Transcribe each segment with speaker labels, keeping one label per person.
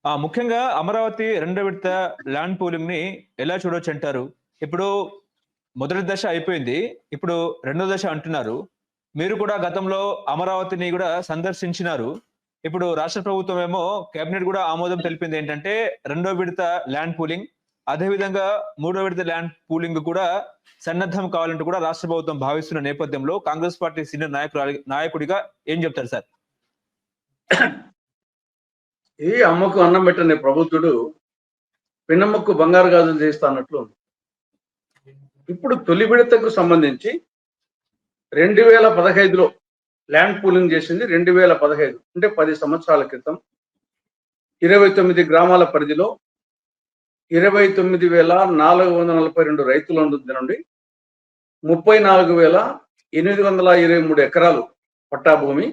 Speaker 1: ముఖ్యంగా అమరావతి రెండో విడత ల్యాండ్ పూలింగ్ ని ఎలా చూడొచ్చు అంటారు? ఇప్పుడు మొదటి దశ అయిపోయింది. ఇప్పుడు రెండో దశ అంటున్నారు. మీరు కూడా గతంలో అమరావతిని కూడా సందర్శించినారు. ఇప్పుడు రాష్ట్ర ప్రభుత్వం ఏమో కేబినెట్ కూడా ఆమోదం తెలిపింది ఏంటంటే రెండో విడత ల్యాండ్ పూలింగ్, అదే విధంగా మూడో విడత ల్యాండ్ పూలింగ్ కూడా సన్నద్ధం కావాలంటూ కూడా రాష్ట్ర ప్రభుత్వం భావిస్తున్న నేపథ్యంలో కాంగ్రెస్ పార్టీ సీనియర్ నాయకుడిగా ఏం చెప్తారు సార్?
Speaker 2: ఈ అమ్మకు అన్నం పెట్టని ప్రభుత్వుడు పిన్నమ్మకు బంగారు గాజులు చేస్తా అన్నట్లు ఉంది. ఇప్పుడు తొలి విడతకు సంబంధించి 2015లో ల్యాండ్ పూలింగ్ చేసింది. 2015 అంటే 10 సంవత్సరాల క్రితం 29 గ్రామాల పరిధిలో 29,442 రైతుల నుండి 34,823 ఎకరాలు పట్టా భూమి,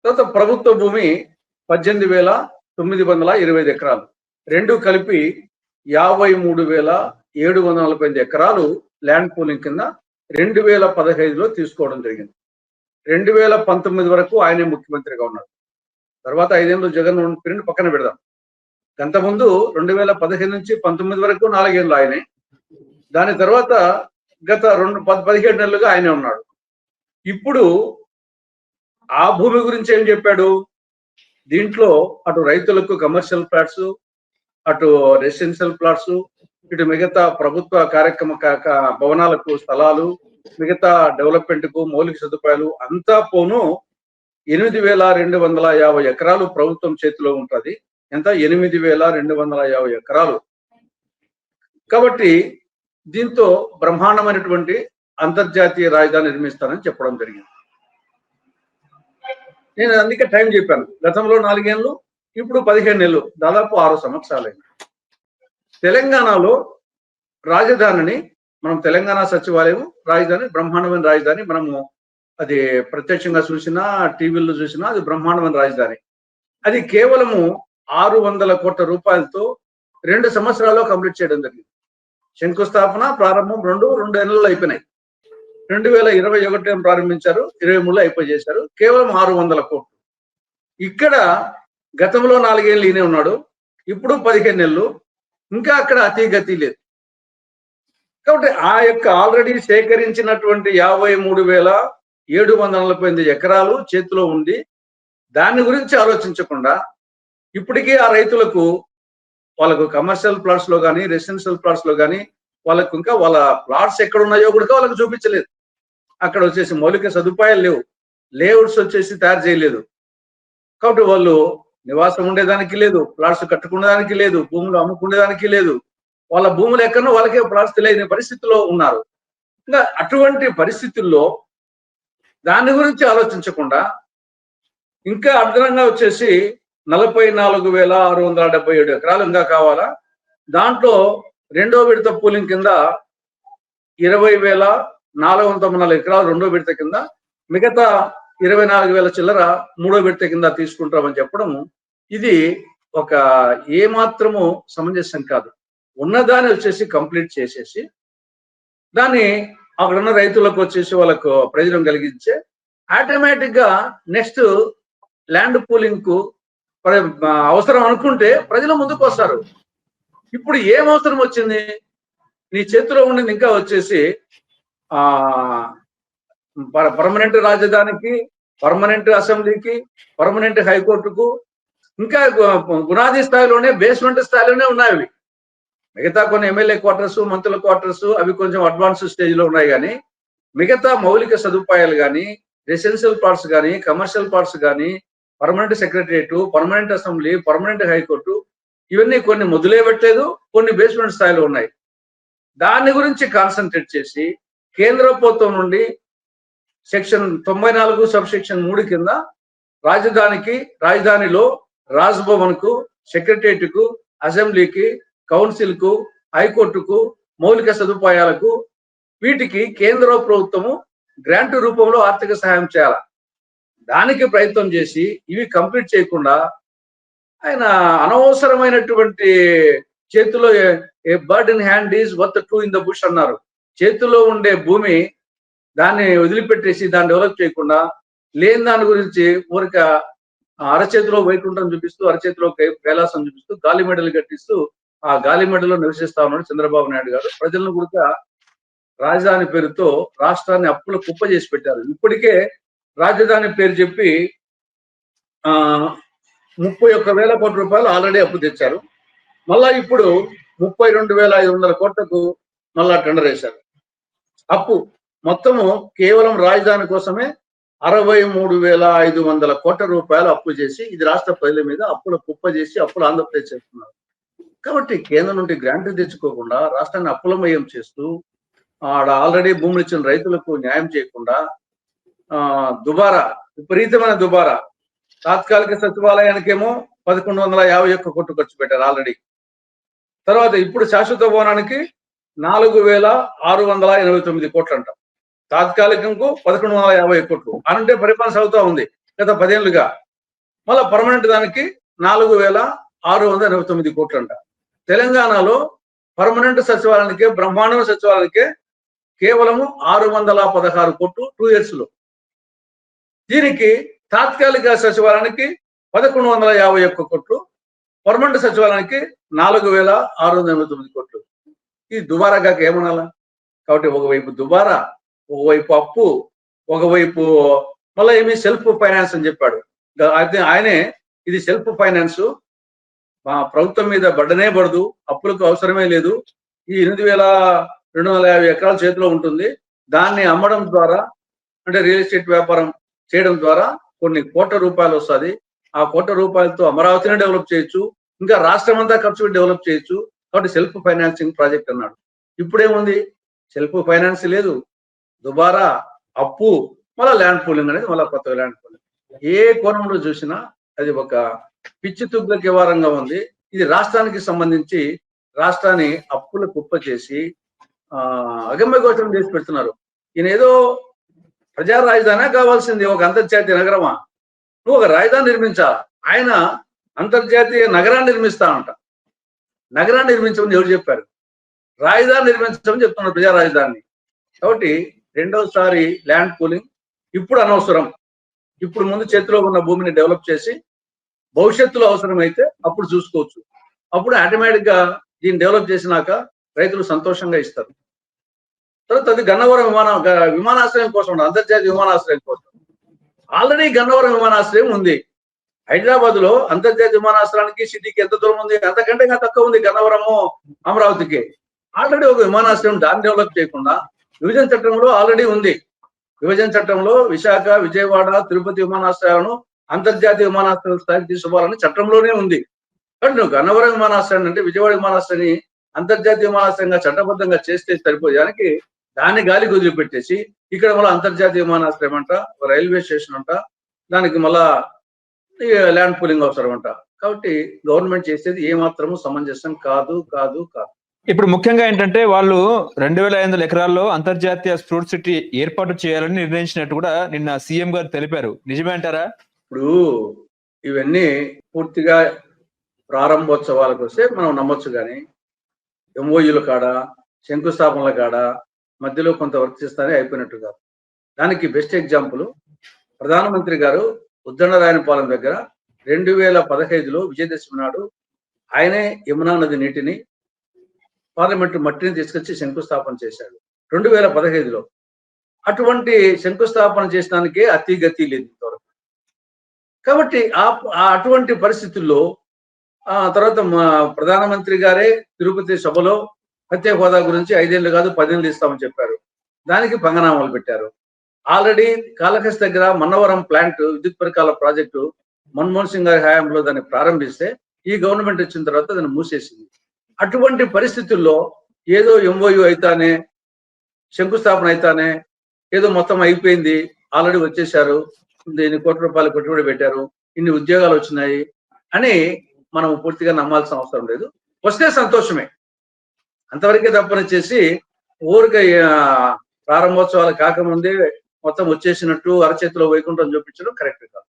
Speaker 2: తర్వాత ప్రభుత్వ భూమి 18,925 ఎకరాలు, రెండు కలిపి 53,745 ఎకరాలు ల్యాండ్ పూలింగ్ కింద 2015లో తీసుకోవడం జరిగింది. 2019 వరకు ఆయనే ముఖ్యమంత్రిగా ఉన్నాడు. తర్వాత 5 ఏళ్ళు జగన్ పీరియడ్ పక్కన పెడదాం. అంతకుముందు 2015 నుంచి 19 వరకు 4 ఏళ్ళు ఆయనే. దాని తర్వాత గత 17 నెలలుగా ఆయనే ఉన్నాడు. ఇప్పుడు ఆ భూమి గురించి ఏం చెప్పాడు? దీంట్లో అటు రైతులకు కమర్షియల్ ప్లాట్స్, అటు రెసిడెన్షియల్ ప్లాట్స్, ఇటు మిగతా ప్రభుత్వ కార్యక్రమ భవనాలకు స్థలాలు, మిగతా డెవలప్మెంట్ కు మౌలిక సదుపాయాలు అంతా పోను 8,250 ఎకరాలు ప్రభుత్వం చేతిలో ఉంటుంది. ఎంత? 8,250 ఎకరాలు. కాబట్టి దీంతో బ్రహ్మాండమైనటువంటి అంతర్జాతీయ రాజధాని నిర్మిస్తానని చెప్పడం జరిగింది. నేను అందుకే టైం చెప్పాను. గతంలో 4 ఏళ్ళు, ఇప్పుడు 15 నెలలు, దాదాపు 6 సంవత్సరాలైంది. తెలంగాణలో రాజధానిని మనం తెలంగాణ సచివాలయం రాజధాని, బ్రహ్మాండమైన రాజధాని, మనము అది ప్రత్యక్షంగా చూసినా టీవీల్లో చూసినా అది బ్రహ్మాండమైన రాజధాని. అది కేవలము 600 కోట్ల రూపాయలతో 2 సంవత్సరాల్లో కంప్లీట్ చేయడం జరిగింది. శంకుస్థాపన, ప్రారంభం రెండు నెలల్లో అయిపోయినాయి. 2021 ప్రారంభించారు, 23లో అయిపోయి చేశారు. కేవలం 600 కోట్లు. ఇక్కడ గతంలో 4 ఏళ్ళు ఈయనే ఉన్నాడు, ఇప్పుడు 15 నెలలు, ఇంకా అక్కడ అతిగతి లేదు. కాబట్టి ఆ యొక్క ఆల్రెడీ సేకరించినటువంటి 53,748 ఎకరాలు చేతిలో ఉంది. దాని గురించి ఆలోచించకుండా ఇప్పటికీ ఆ రైతులకు వాళ్ళకు కమర్షియల్ ప్లాట్స్ లో కానీ రెసిడెన్షియల్ ప్లాట్స్ లో కానీ వాళ్ళకు ఇంకా వాళ్ళ ప్లాట్స్ ఎక్కడ ఉన్నాయో కూడా వాళ్ళకి చూపించలేదు. అక్కడ వచ్చేసి మౌలిక సదుపాయాలు లేవు, లేఅవుట్స్ వచ్చేసి తయారు చేయలేదు. కాబట్టి వాళ్ళు నివాసం ఉండేదానికి లేదు, ప్లాట్స్ కట్టుకునేదానికి లేదు, భూములు అమ్ముకునేదానికి లేదు. వాళ్ళ భూములు ఎక్కడో వాళ్ళకే ప్లాట్స్ తెలియని పరిస్థితిలో ఉన్నారు. ఇంకా అటువంటి పరిస్థితుల్లో దాని గురించి ఆలోచించకుండా ఇంకా అదనంగా వచ్చేసి 44,677 ఎకరాలు ఇంకా కావాలా. దాంట్లో రెండో విడత పూలింగ్ కింద 20,494 ఎకరాలు రెండో విడత కింద, మిగతా 24,000 చిల్లర మూడో విడత కింద తీసుకుంటామని చెప్పడం ఇది ఒక ఏమాత్రము సమంజసం కాదు. ఉన్నదాన్ని వచ్చేసి కంప్లీట్ చేసేసి దాన్ని అక్కడున్న రైతులకు వచ్చేసి వాళ్ళకు ప్రయోజనం కలిగించే ఆటోమేటిక్ గా నెక్స్ట్ ల్యాండ్ పూలింగ్ కు అవసరం అనుకుంటే ప్రజలు ముందుకు వస్తారు. ఇప్పుడు ఏం అవసరం వచ్చింది? నీ చేతిలో ఉండింది ఇంకా వచ్చేసి పర్మనెంట్ రాజధానికి, పర్మనెంట్ అసెంబ్లీకి, పర్మనెంట్ హైకోర్టుకు, ఇంకా గుణాది స్థాయిలోనే, బేస్మెంట్ స్థాయిలోనే ఉన్నాయి. మిగతా కొన్ని ఎమ్మెల్యే క్వార్టర్స్, మంత్రుల క్వార్టర్స్ అవి కొంచెం అడ్వాన్స్ స్టేజ్ లో ఉన్నాయి. కానీ మిగతా మౌలిక సదుపాయాలు కానీ, రెసిడెన్షియల్ పార్ట్స్ కానీ, కమర్షియల్ పార్ట్స్ కానీ, permanent secretariat, permanent assembly, permanent high court, ఇవన్నీ కొన్ని మొదలే పెట్టలేదు, కొన్ని బేస్మెంట్ స్థాయిలో ఉన్నాయి. దాని గురించి కాన్సన్ట్రేట్ చేసి కేంద్ర ప్రభుత్వం నుండి సెక్షన్ 94 సబ్ సెక్షన్ 3 కింద రాజధానిలో రాజ్భవన్ కు, సెక్రటరియట్ కు, అసెంబ్లీకి, కౌన్సిల్ కు, హైకోర్టుకు, మౌలిక సదుపాయాలకు, వీటికి కేంద్ర ప్రభుత్వము గ్రాంట్ రూపంలో ఆర్థిక సహాయం చేయాలి. దానికి ప్రయత్నం చేసి ఇవి కంప్లీట్ చేయకుండా ఆయన అనవసరమైనటువంటి చేతిలో ఏ bird in hand is worth 2 in the bush అన్నారు. చేతిలో ఉండే భూమి దాన్ని వదిలిపెట్టేసి దాన్ని డెవలప్ చేయకుండా లేని దాని గురించి ఊరిక అరచేతిలో వైకుంఠం చూపిస్తూ, అరచేతిలో కైలాసం చూపిస్తూ, గాలి మెడలు కట్టిస్తూ ఆ గాలి మెడలో నివసిస్తా ఉన్నాడు చంద్రబాబు నాయుడు గారు. ప్రజలను కూడా రాజధాని పేరుతో రాష్ట్రాన్ని అప్పుల కుప్ప చేసి పెట్టారు. ఇప్పటికే రాజధాని పేరు చెప్పి 31,000 కోట్ల రూపాయలు ఆల్రెడీ అప్పు తెచ్చారు. మళ్ళా ఇప్పుడు 32,500 కోట్లకు మళ్ళా టెండర్ వేశారు. అప్పు మొత్తము కేవలం రాజధాని కోసమే 63,500 కోట్ల రూపాయలు అప్పు చేసి ఇది రాష్ట్ర ప్రజల మీద అప్పుల కుప్ప చేసి అప్పులు ఆంధ్రప్రదేశ్ చేస్తున్నారు. కాబట్టి కేంద్రం నుండి గ్రాంట్లు తెచ్చుకోకుండా రాష్ట్రాన్ని అప్పులమయం చేస్తూ ఆడ ఆల్రెడీ భూములు ఇచ్చిన రైతులకు న్యాయం చేయకుండా దుబారా, విపరీతమైన దుబారా. తాత్కాలిక సచివాలయానికేమో 1,151 కోట్లు ఖర్చు పెట్టారు ఆల్రెడీ. తర్వాత ఇప్పుడు శాశ్వత భవనానికి 4,689 కోట్లు అంట. తాత్కాలికంకు 1,150 కోట్లు అంటే పరిపాలన సాగుతూ ఉంది గత 10 ఏళ్లుగా. మళ్ళా పర్మనెంట్ దానికి 4,689 కోట్లు అంట. తెలంగాణలో పర్మనెంట్ సచివాలయానికే, బ్రహ్మాండ సచివాలయానికే కేవలము 616 కోట్లు 2 years లో. దీనికి తాత్కాలిక సచివాలయానికి 1,151 కోట్లు, పర్మనెంట్ సచివాలయానికి 4,689 కోట్లు. ఈ దుబారాగా ఏమనాలా? కాబట్టి ఒకవైపు దుబారా, ఒకవైపు అప్పు, ఒకవైపు మళ్ళీ ఏమి సెల్ఫ్ ఫైనాన్స్ అని చెప్పాడు. అయితే ఆయనే ఇది సెల్ఫ్ ఫైనాన్స్, మా ప్రభుత్వం మీద బడ్డనే పడదు, అప్పులకు అవసరమే లేదు, ఈ 8,250 ఎకరాల చేతిలో ఉంటుంది, దాన్ని అమ్మడం ద్వారా అంటే రియల్ ఎస్టేట్ వ్యాపారం చేయడం ద్వారా కొన్ని కోట్ల రూపాయలు వస్తుంది. ఆ కోట్ల రూపాయలతో అమరావతిని డెవలప్ చేయొచ్చు, ఇంకా రాష్ట్రం అంతా ఖర్చు పెట్టి డెవలప్ చేయొచ్చు. కాబట్టి సెల్ఫ్ ఫైనాన్సింగ్ ప్రాజెక్ట్ అన్నాడు. ఇప్పుడేముంది? సెల్ఫ్ ఫైనాన్స్ లేదు, దుబారా, అప్పు, మళ్ళీ ల్యాండ్ పూలింగ్ అనేది మళ్ళీ కొత్త ల్యాండ్ పూలింగ్. ఏ కోణంలో చూసినా అది ఒక పిచ్చి తుగ్లకి వ్యవహారంగా ఉంది. ఇది రాష్ట్రానికి సంబంధించి రాష్ట్రాన్ని అప్పుల కుప్ప చేసి అగమ్య గోచరం చేసి పెడుతున్నారు. ఈయన ఏదో ప్రజా రాజధానే కావాల్సింది, ఒక అంతర్జాతీయ నగరమా? నువ్వు ఒక రాజధాని నిర్మించాలా? ఆయన అంతర్జాతీయ నగరాన్ని నిర్మిస్తా అంట. నగరాన్ని నిర్మించమని ఎవరు చెప్పారు? రాజధాని నిర్మించమని చెప్తున్నారు, ప్రజా రాజధాని. కాబట్టి రెండోసారి ల్యాండ్ పూలింగ్ ఇప్పుడు అనవసరం. ఇప్పుడు ముందు చేతిలో ఉన్న భూమిని డెవలప్ చేసి భవిష్యత్తులో అవసరమైతే అప్పుడు చూసుకోవచ్చు. అప్పుడు ఆటోమేటిక్ గా దీన్ని డెవలప్ చేసినాక రైతులు సంతోషంగా ఇస్తారు. తర్వాత అది గన్నవరం విమానాశ్రయం కోసం, అంతర్జాతీయ విమానాశ్రయం కోసం. ఆల్రెడీ గన్నవరం విమానాశ్రయం ఉంది. హైదరాబాద్ లో అంతర్జాతీయ విమానాశ్రయానికి సిటీకి ఎంత దూరం ఉంది? అంతకంటే ఇంకా తక్కువ ఉంది గన్నవరము అమరావతికి. ఆల్రెడీ ఒక విమానాశ్రయం, దాన్ని డెవలప్ చేయకుండా విభజన చట్టంలో ఆల్రెడీ ఉంది. విభజన చట్టంలో విశాఖ, విజయవాడ, తిరుపతి విమానాశ్రయాలను అంతర్జాతీయ విమానాశ్రయం స్థాయికి తీసుకోవాలని చట్టంలోనే ఉంది. కానీ నువ్వు గన్నవరం విమానాశ్రయాన్ని అంటే విజయవాడ విమానాశ్రయాన్ని అంతర్జాతీయ విమానాశ్రయంగా చట్టబద్ధంగా చేస్తే సరిపోయానికి దాన్ని గాలి కుదిలిపెట్టేసి ఇక్కడ మళ్ళీ అంతర్జాతీయ విమానాశ్రయం అంట, రైల్వే స్టేషన్ అంట, దానికి మళ్ళా ల్యాండ్ పూలింగ్ అవసరం అంట. కాబట్టి గవర్నమెంట్ చేసేది ఏమాత్రము సమంజసం కాదు కాదు కాదు.
Speaker 1: ఇప్పుడు ముఖ్యంగా ఏంటంటే వాళ్ళు 2,500 ఎకరాల్లో అంతర్జాతీయ స్పోర్ట్స్ సిటీ ఏర్పాటు చేయాలని నిర్ణయించినట్టు కూడా నిన్న సీఎం గారు తెలిపారు. నిజమే అంటారా?
Speaker 2: ఇప్పుడు ఇవన్నీ పూర్తిగా ప్రారంభోత్సవాలకు వస్తే మనం నమ్మొచ్చు, కానీ ఎంఓయూల కాడ, శంకుస్థాపనల కాడ మధ్యలో కొంత వర్క్ చేస్తానే అయిపోయినట్టు కాదు. దానికి బెస్ట్ ఎగ్జాంపుల్ ప్రధానమంత్రి గారు ఉద్దండరాయనపాలెం దగ్గర 2015లో విజయదశమి నాడు ఆయనే యమునా నది నీటిని, పార్లమెంటు మట్టిని తీసుకొచ్చి శంకుస్థాపన చేశాడు 2015లో. అటువంటి శంకుస్థాపన చేసడానికే అతి గతి లేదు ఇంతవరకు. కాబట్టి అటువంటి పరిస్థితుల్లో తర్వాత ప్రధానమంత్రి గారే తిరుపతి సభలో ప్రత్యేక హోదా గురించి 5 ఏళ్ళు కాదు 10 ఏళ్ళు ఇస్తామని చెప్పారు. దానికి పంగనామాలు పెట్టారు. ఆల్రెడీ కాళహస్తి దగ్గర మన్నవరం ప్లాంట్ విద్యుత్ పరికరాల ప్రాజెక్టు మన్మోహన్ సింగ్ గారి హయాంలో దాన్ని ప్రారంభిస్తే ఈ గవర్నమెంట్ వచ్చిన తర్వాత దాన్ని మూసేసింది. అటువంటి పరిస్థితుల్లో ఏదో ఎంఓయూ అయితానే, శంకుస్థాపన అయితానే ఏదో మొత్తం అయిపోయింది, ఆల్రెడీ వచ్చేసారు, ఇన్ని కోట్ల రూపాయలు పెట్టుబడి పెట్టారు, ఇన్ని ఉద్యోగాలు వచ్చినాయి అని మనం పూర్తిగా నమ్మాల్సిన అవసరం లేదు. వస్తే సంతోషమే, అంతవరకే తప్పని చేసి ఊరికే ప్రారంభోత్సవాలు కాకముందే మొత్తం వచ్చేసినట్టు అరచేతిలో వైకుంఠం చూపించడం కరెక్ట్ కాదు.